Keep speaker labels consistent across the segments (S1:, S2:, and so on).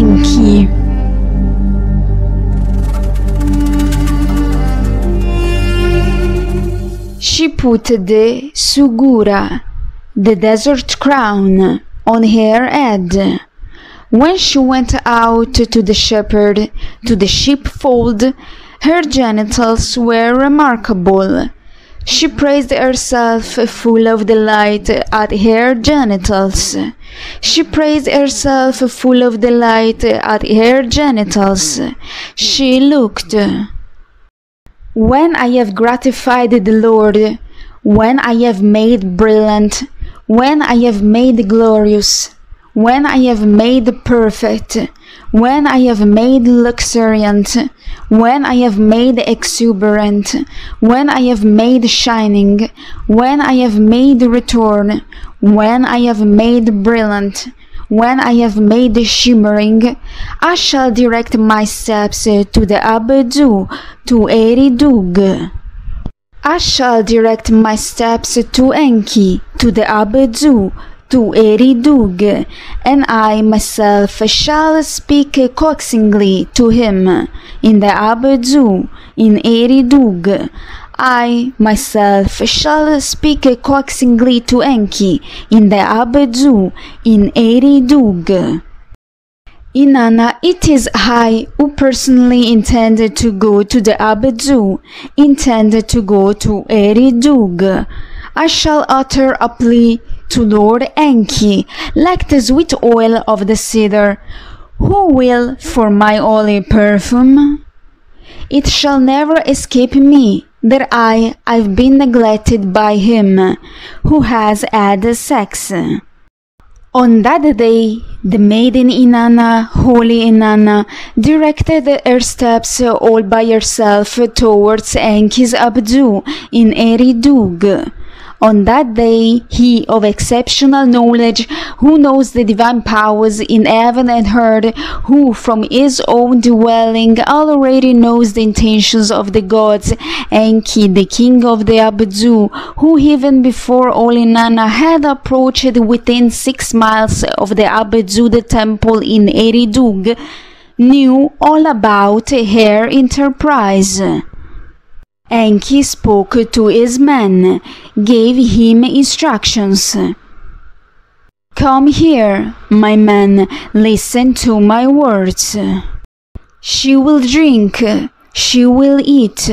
S1: ENKI. She put the sugura, the desert crown, on her head. When she went out to the shepherd, to the sheepfold, her genitals were remarkable. She praised herself full of delight at her genitals. She praised herself full of delight at her genitals. She looked. When I have gratified the Lord, when I have made brilliant, when I have made glorious, when I have made perfect, when I have made luxuriant, when I have made exuberant, when I have made shining, when I have made return, when I have made brilliant, when I have made shimmering, I shall direct my steps to the Abedu, to Eridug. I shall direct my steps to ENKI, to the Abedu, to Eridug, and I myself shall speak coaxingly to him in the Abedu, in Eridug. I myself shall speak coaxingly to ENKI in the Abedu, in Eridug. Inanna, it is I who personally intend to go to the Abedu, intend to go to Eridug. I shall utter a plea to Lord ENKI, like the sweet oil of the cedar. Who will for my holy perfume? It shall never escape me that I've been neglected by him who has had sex. On that day, the maiden Inanna, holy Inanna, directed her steps all by herself towards ENKI's Abedu in Eridug. On that day, he of exceptional knowledge, who knows the divine powers in heaven and earth, who from his own dwelling already knows the intentions of the gods, ENKI, the king of the Abedu, who even before holy Inanna had approached within 6 miles of the Abedu, the temple in Eridug, knew all about her enterprise. ENKI spoke to his men, gave him instructions. Come here, my men, listen to my words. She will drink, she will eat.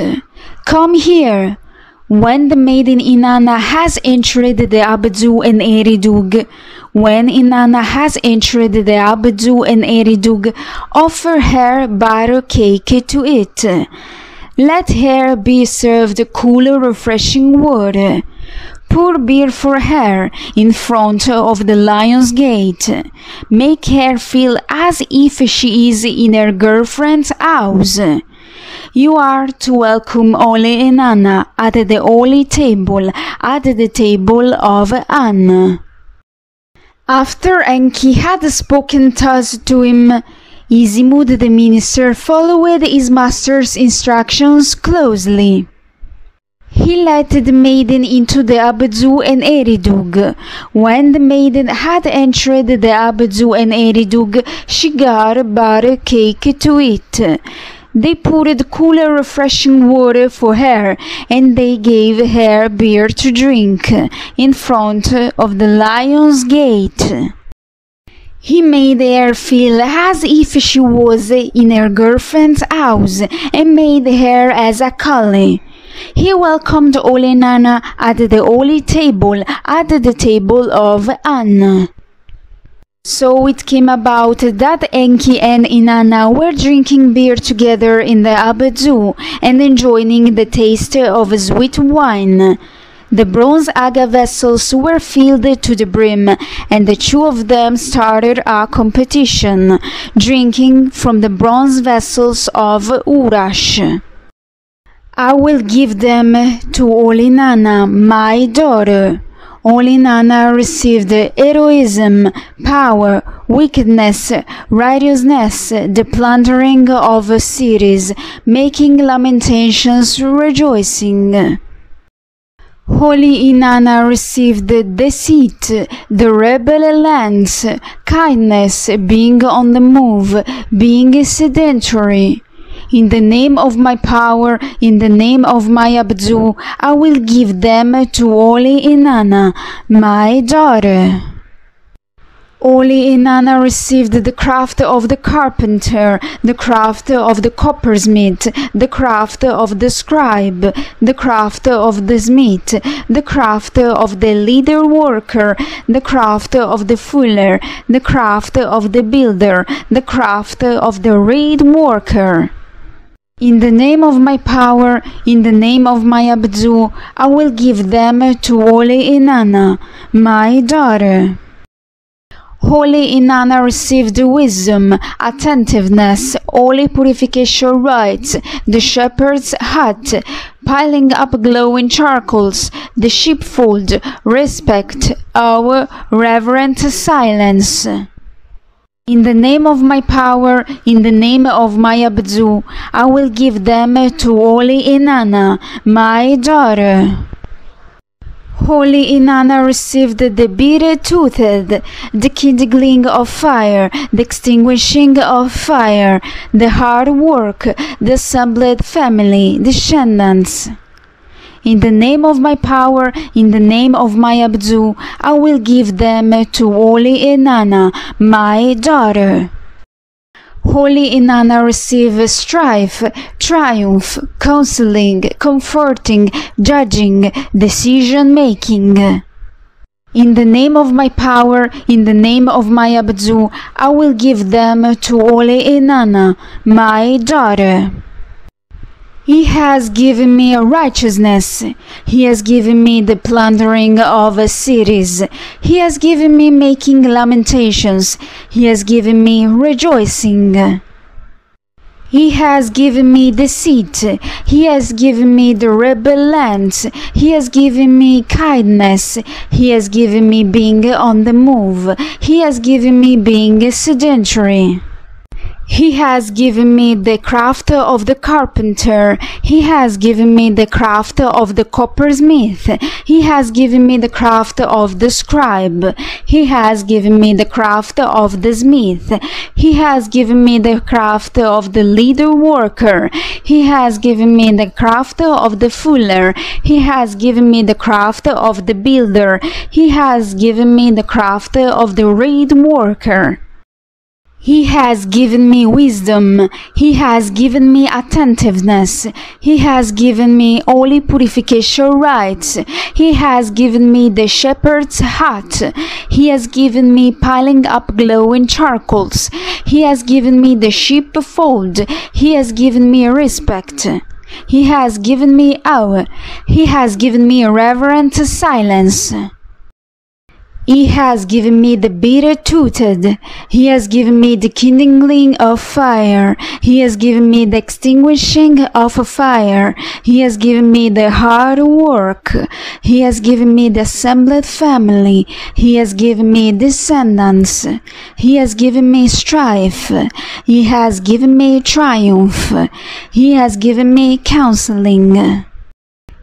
S1: Come here. When the maiden Inanna has entered the Abedu and Eridug, when Inanna has entered the Abedu and Eridug, offer her butter cake to eat. Let her be served cool, refreshing water. Pour beer for her in front of the lion's gate. Make her feel as if she is in her girlfriend's house. You are to welcome holy Inanna at the holy table, at the table of An. After ENKI had spoken thus to him, Izimud the minister followed his master's instructions closely. He led the maiden into the Abedu and Eridug. When the maiden had entered the Abedu and Eridug, she got butter cake to eat. They poured cooler, refreshing water for her, and they gave her beer to drink in front of the lion's gate. He made her feel as if she was in her girlfriend's house and made her as a collie. He welcomed holy Inanna at the holy table, at the table of An. So it came about that ENKI and Inanna were drinking beer together in the Abedu and enjoying the taste of sweet wine. The bronze aga vessels were filled to the brim, and the two of them started a competition, drinking from the bronze vessels of Urash. I will give them to holy Inanna, my daughter. Holy Inanna received heroism, power, wickedness, righteousness, the plundering of cities, making lamentations, rejoicing. Holy Inanna received deceit, the rebel lands, kindness, being on the move, being sedentary. In the name of my power, in the name of my Abdu, I will give them to Holy Inanna, my daughter. Holy Inanna received the craft of the carpenter, the craft of the coppersmith, the craft of the scribe, the craft of the smith, the craft of the leader worker, the craft of the fuller, the craft of the builder, the craft of the reed worker. In the name of my power, in the name of my Abdu, I will give them to Holy Inanna, my daughter. Holy Inanna received wisdom, attentiveness, holy purification rites, the shepherd's hut, piling up glowing charcoals, the sheepfold, respect, awe, reverent silence. In the name of my power, in the name of my Abdu, I will give them to Holy Inanna, my daughter. Holy Inanna received the bead-toothed, the kindling of fire, the extinguishing of fire, the hard work, the assembled family, descendants. In the name of my power, in the name of my Abdu, I will give them to Holy Inanna, my daughter. Holy Inanna receive strife, triumph, counseling, comforting, judging, decision-making. In the name of my power, in the name of my Abdu, I will give them to Holy Inanna, my daughter. He has given me righteousness. He has given me the plundering of cities. He has given me making lamentations. He has given me rejoicing. He has given me deceit. He has given me the rebel lands. He has given me kindness. He has given me being on the move. He has given me being sedentary. He has given me the craft of the carpenter. He has given me the craft of the coppersmith. He has given me the craft of the scribe. He has given me the craft of the smith. He has given me the craft of the leader worker. He has given me the craft of the fuller. He has given me the craft of the builder. He has given me the craft of the reed worker. He has given me wisdom. He has given me attentiveness. He has given me holy purification rites. He has given me the shepherd's hut. He has given me piling up glowing charcoals. He has given me the sheepfold. He has given me respect. He has given me awe. He has given me reverent silence. He has given me the bead-toothed. He has given me the kindling of fire. He has given me the extinguishing of fire. He has given me the hard work. He has given me the assembled family. He has given me descendants. He has given me strife. He has given me triumph. He has given me counseling.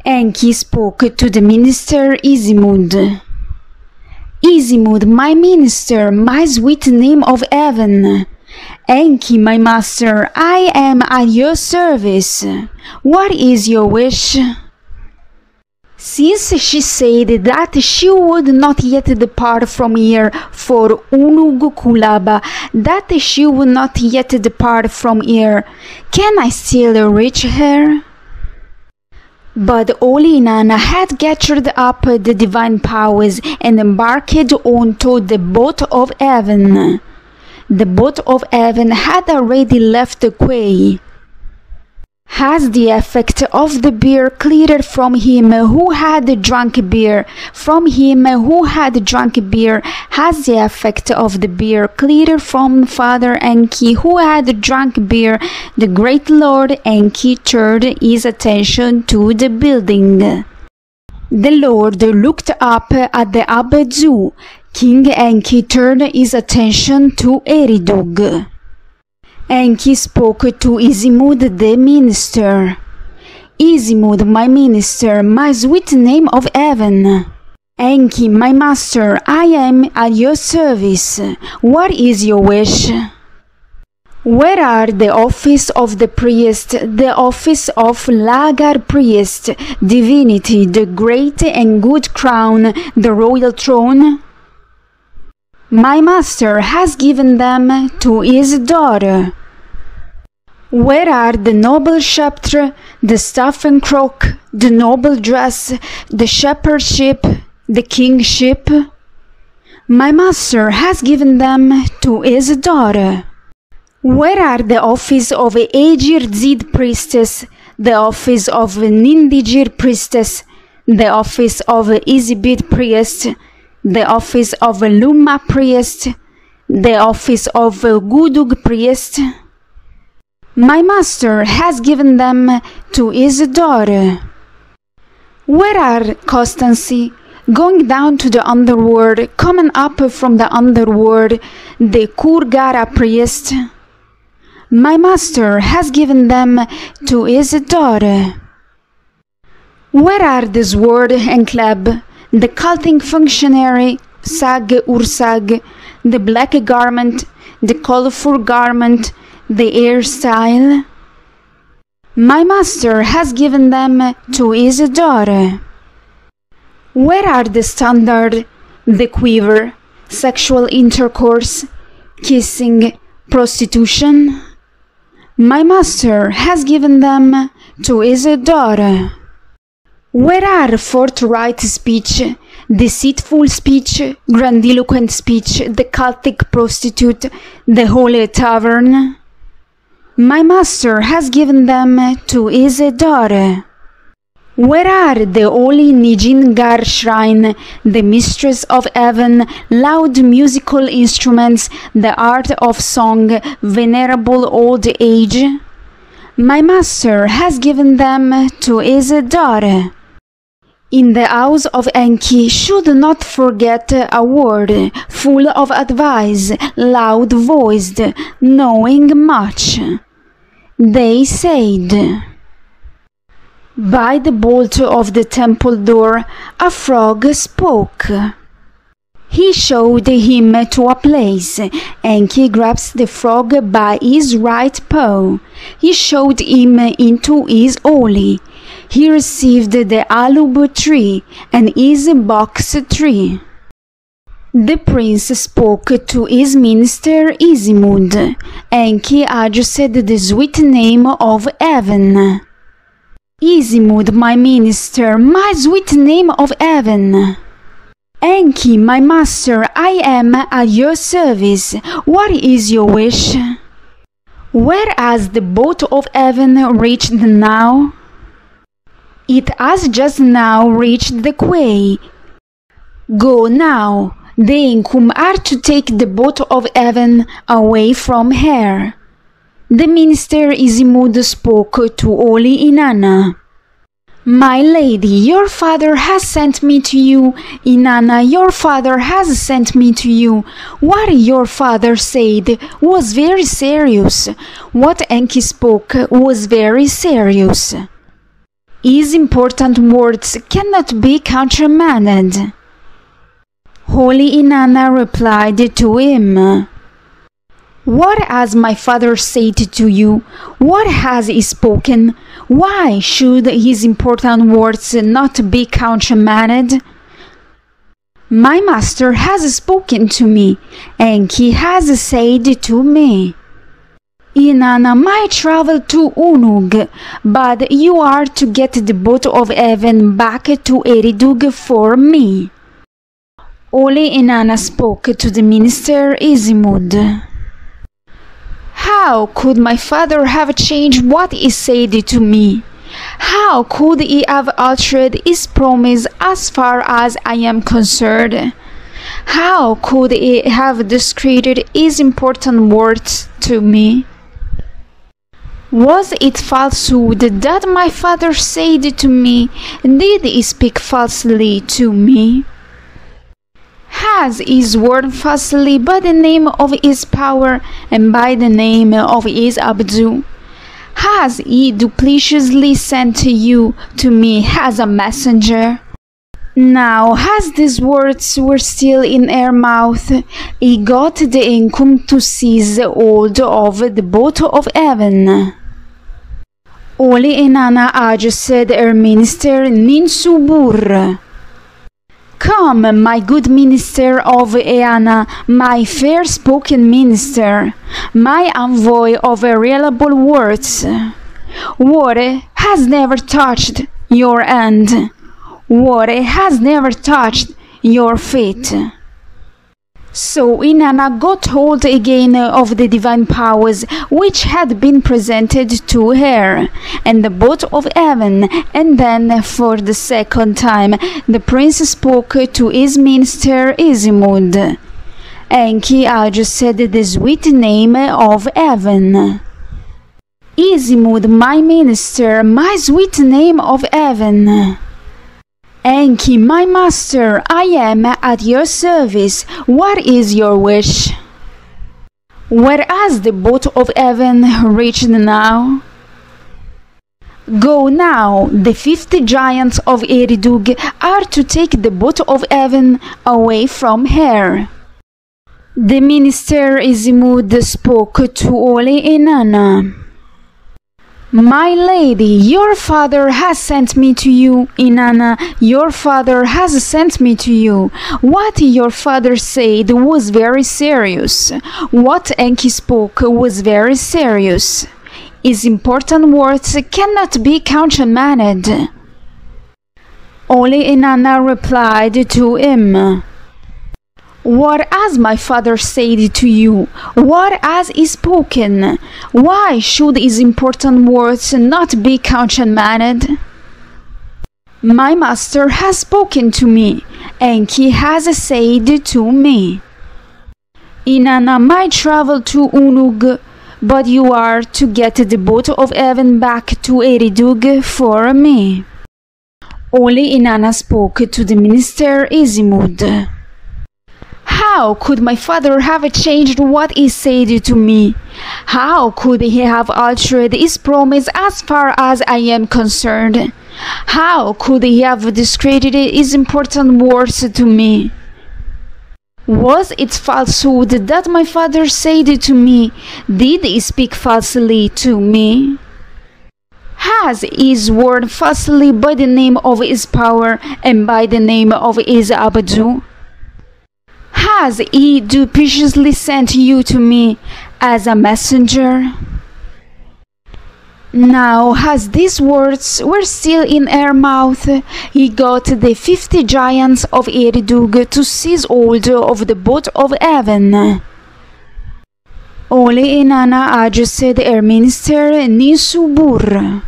S1: Enki spoke to the minister Izimud. Izimud, my minister, my sweet name of heaven. Enki, my master, I am at your service. What is your wish? Since she said that she would not yet depart from here for Unugukulaba, that she would not yet depart from here, can I still reach her? But Holy Inanna had gathered up the divine powers and embarked onto the boat of heaven. The boat of heaven had already left the quay. Has the effect of the beer cleared from him who had drunk beer? From him who had drunk beer, has the effect of the beer cleared from Father Enki who had drunk beer? The great Lord Enki turned his attention to the building. The Lord looked up at the Abdu. King Enki turned his attention to Eridug. Enki spoke to Izimud the minister. Isimud, my minister, my sweet name of heaven. Enki, my master, I am at your service. What is your wish? Where are the office of the priest, the office of Lagar priest, divinity, the great and good crown, the royal throne? My master has given them to his daughter. Where are the noble sceptre, the staff and crook, the noble dress, the shepherdship, the kingship? My master has given them to his daughter. Where are the office of a Aegir Zid priestess, the office of an Nindigir priestess, the office of a Izibit priest, the office of a Luma priest, the office of a Gudug priest? My master has given them to his daughter. Where are constancy, going down to the underworld, coming up from the underworld, the Kurgara priest? My master has given them to his daughter. Where are the sword and club, the culting functionary, Sag Ursag, the black garment, the colorful garment, the hairstyle? My master has given them to his daughter. Where are the standard, the quiver, sexual intercourse, kissing, prostitution? My master has given them to his daughter. Where are forthright speech, deceitful speech, grandiloquent speech, the cultic prostitute, the holy tavern? My master has given them to his daughter. Where are the holy Nijingar shrine, the mistress of heaven, loud musical instruments, the art of song, venerable old age? My master has given them to his daughter. In the house of Enki should not forget a word, full of advice, loud-voiced, knowing much. They said, by the bolt of the temple door, a frog spoke. He showed him to a place. Enki grabs the frog by his right paw. He showed him into his holy. He received the alub tree and his box tree. The prince spoke to his minister Isimud. Enki adjusted the sweet name of heaven. Isimud, my minister, my sweet name of heaven. Enki, my master, I am at your service. What is your wish? Where has the boat of heaven reached now? It has just now reached the quay. Go now. The Inkum are to take the boat of heaven away from here. The minister Isimud spoke to holy Inanna. My lady, your father has sent me to you. Inanna, your father has sent me to you. What your father said was very serious. What Enki spoke was very serious. His important words cannot be countermanded. Holy Inanna replied to him, what has my father said to you? What has he spoken? Why should his important words not be countermanded? My master has spoken to me, and he has said to me, Inanna might travel to Unug, but you are to get the boat of heaven back to Eridug for me. Holy Inanna spoke to the minister Isimud. How could my father have changed what he said to me? How could he have altered his promise as far as I am concerned? How could he have discredited his important words to me? Was it falsehood that my father said to me? Did he speak falsely to me? Has he sworn falsely by the name of his power and by the name of his Abdu? Has he dupliciously sent you to me as a messenger? Now, as these words were still in her mouth, he got the ENKI to seize hold of the boat of heaven. Holy Inanna adjusted her minister Ninsubur. Come, my good minister of Eanna, my fair-spoken minister, my envoy of reliable words. Water has never touched your hand. Water has never touched your feet. So Inanna got hold again of the divine powers which had been presented to her, and the boat of heaven, and then for the second time the prince spoke to his minister Isimud. ENKI adjusted the sweet name of heaven. Isimud, my minister, my sweet name of heaven. ENKI, my master, I am at your service. What is your wish? Where has the boat of heaven reached now? Go now. The 50 giants of Eridug are to take the boat of heaven away from her. The minister Isimud spoke to Holy Inanna. My lady, your father has sent me to you. Inanna, your father has sent me to you. What your father said was very serious. What ENKI spoke was very serious. His important words cannot be countermanded. Holy Inanna replied to him. What has my father said to you? What has he spoken? Why should his important words not be countermanded? My master has spoken to me, ENKI has said to me. Inanna might travel to Unug, but you are to get the boat of heaven back to Eridug for me. Holy Inanna spoke to the minister Isimud. How could my father have changed what he said to me? How could he have altered his promise as far as I am concerned? How could he have discredited his important words to me? Was it falsehood that my father said to me? Did he speak falsely to me? Has he sworn falsely by the name of his power and by the name of his Abadu? Has he dupliciously sent you to me as a messenger? Now, as these words were still in her mouth, he got the 50 giants of Eridug to seize hold of the boat of heaven. Holy Inanna adjusted her minister Ninsubur.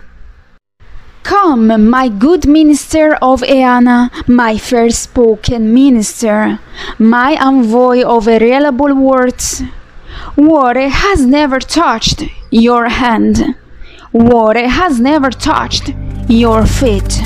S1: Come, my good minister of Eanna, my fair-spoken minister, my envoy of reliable words. Water has never touched your hand. Water has never touched your feet.